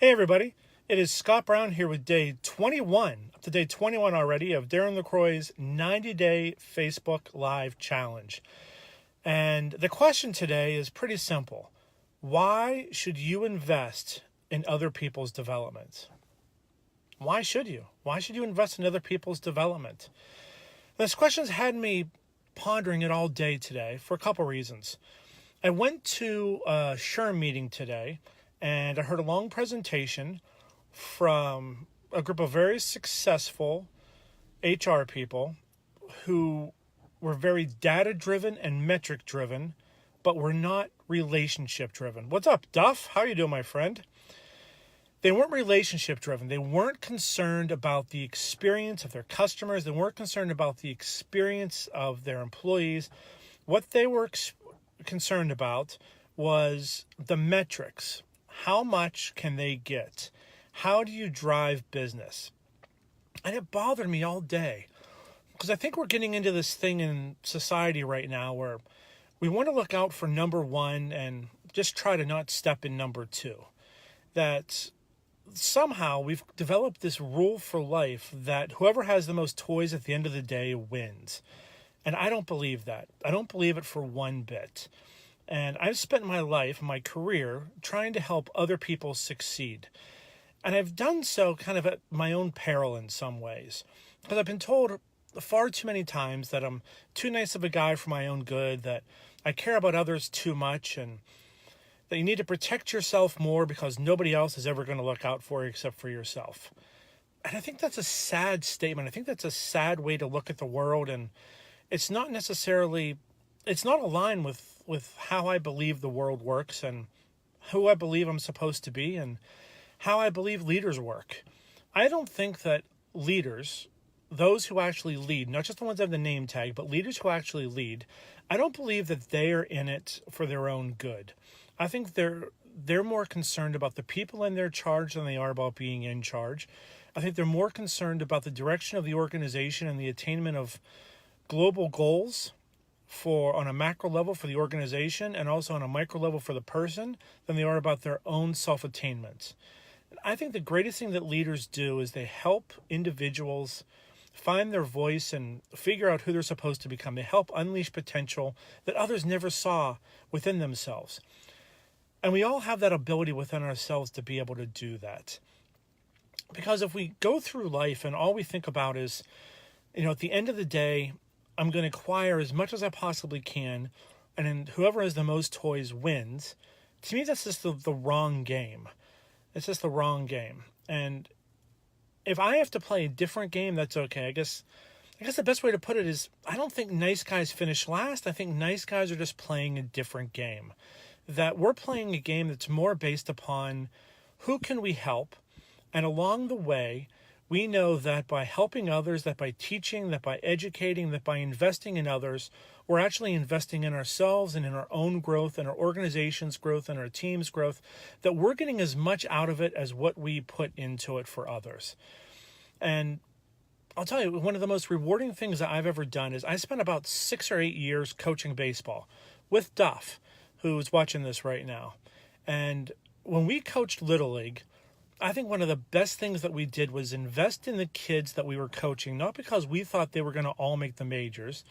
Hey everybody, it is Scott Brown here with day 21, up to day 21 already, of Darren LaCroix's 90-day Facebook Live Challenge. And the question today is pretty simple. Why should you invest in other people's development? Why should you? Why should you invest in other people's development? This question's had me pondering it all day today for a couple reasons. I went to a SHRM meeting today, and I heard a long presentation from a group of very successful HR people who were very data-driven and metric-driven, but were not relationship-driven. What's up, Duff? How are you doing, my friend? They weren't relationship-driven. They weren't concerned about the experience of their customers. They weren't concerned about the experience of their employees. What they were concerned about was the metrics. How much can they get? How do you drive business? And it bothered me all day because I think we're getting into this thing in society right now where we want to look out for number one and just try to not step in number two. That somehow we've developed this rule for life that whoever has the most toys at the end of the day wins. And I don't believe that. I don't believe it for one bit. And I've spent my life, my career, trying to help other people succeed. And I've done so kind of at my own peril in some ways. Because I've been told far too many times that I'm too nice of a guy for my own good, that I care about others too much, and that you need to protect yourself more because nobody else is ever going to look out for you except for yourself. And I think that's a sad statement. I think that's a sad way to look at the world, and it's not aligned with how I believe the world works and who I believe I'm supposed to be and how I believe leaders work. I don't think that leaders, those who actually lead, not just the ones that have the name tag, but leaders who actually lead, I don't believe that they are in it for their own good. I think they're more concerned about the people in their charge than they are about being in charge. I think they're more concerned about the direction of the organization and the attainment of global goals on a macro level for the organization and also on a micro level for the person than they are about their own self-attainment. I think the greatest thing that leaders do is they help individuals find their voice and figure out who they're supposed to become. They help unleash potential that others never saw within themselves. And we all have that ability within ourselves to be able to do that. Because if we go through life and all we think about is, at the end of the day, I'm going to acquire as much as I possibly can, and then whoever has the most toys wins. To me, that's just the wrong game. It's just the wrong game. And if I have to play a different game, that's okay. I guess the best way to put it is I don't think nice guys finish last. I think nice guys are just playing a different game. That we're playing a game that's more based upon who can we help, and along the way, we know that by helping others, that by teaching, that by educating, that by investing in others, we're actually investing in ourselves and in our own growth and our organization's growth and our team's growth, that we're getting as much out of it as what we put into it for others. And I'll tell you, one of the most rewarding things that I've ever done is I spent about 6 or 8 years coaching baseball with Duff, who's watching this right now. And when we coached Little League, I think one of the best things that we did was invest in the kids that we were coaching, not because we thought they were going to all make the majors,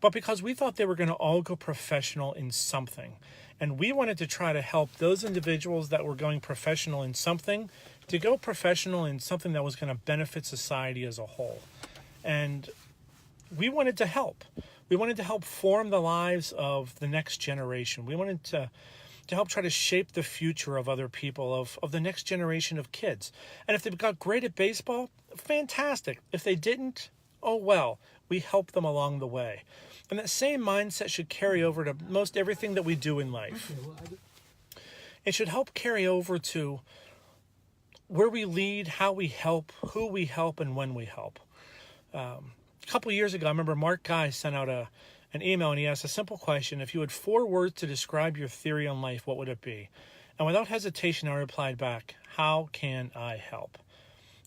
but because we thought they were going to all go professional in something. And we wanted to try to help those individuals that were going professional in something to go professional in something that was going to benefit society as a whole. And we wanted to help. We wanted to help form the lives of the next generation. We wanted to help try to shape the future of other people, of the next generation of kids. And if they got great at baseball, fantastic. If they didn't, oh well, we help them along the way. And that same mindset should carry over to most everything that we do in life. It should help carry over to where we lead, how we help, who we help, and when we help. A couple of years ago, I remember Mark Guy sent out an email, and he asked a simple question: if you had 4 words to describe your theory on life, what would it be? And without hesitation, I replied back, how can I help?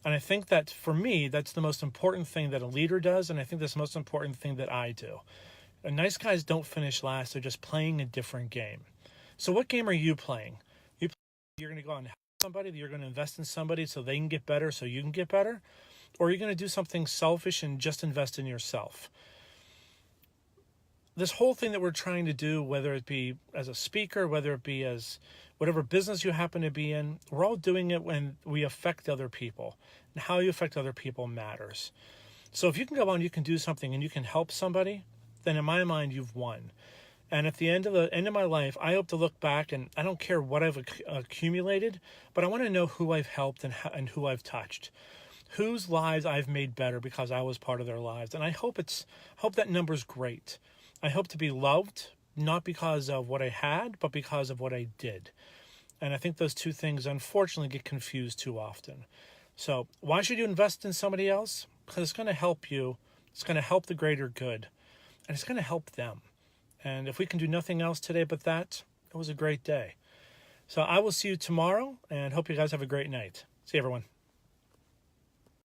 And I think that for me, that's the most important thing that a leader does, and I think that's the most important thing that I do. And nice guys don't finish last, they're just playing a different game. So what game are you playing? You're going to go on somebody, that you're going to invest in somebody so they can get better, so you can get better, or are you going to do something selfish and just invest in yourself? This whole thing that we're trying to do, whether it be as a speaker, whether it be as whatever business you happen to be in, we're all doing it when we affect other people. And how you affect other people matters. So if you can go on, you can do something and you can help somebody, then in my mind, you've won. And at the end of my life, I hope to look back, and I don't care what I've accumulated, but I want to know who I've helped and who I've touched, whose lives I've made better because I was part of their lives. And I hope that number's great. I hope to be loved, not because of what I had, but because of what I did. And I think those two things, unfortunately, get confused too often. So why should you invest in somebody else? Because it's going to help you. It's going to help the greater good. And it's going to help them. And if we can do nothing else today but that, it was a great day. So I will see you tomorrow, and hope you guys have a great night. See you, everyone.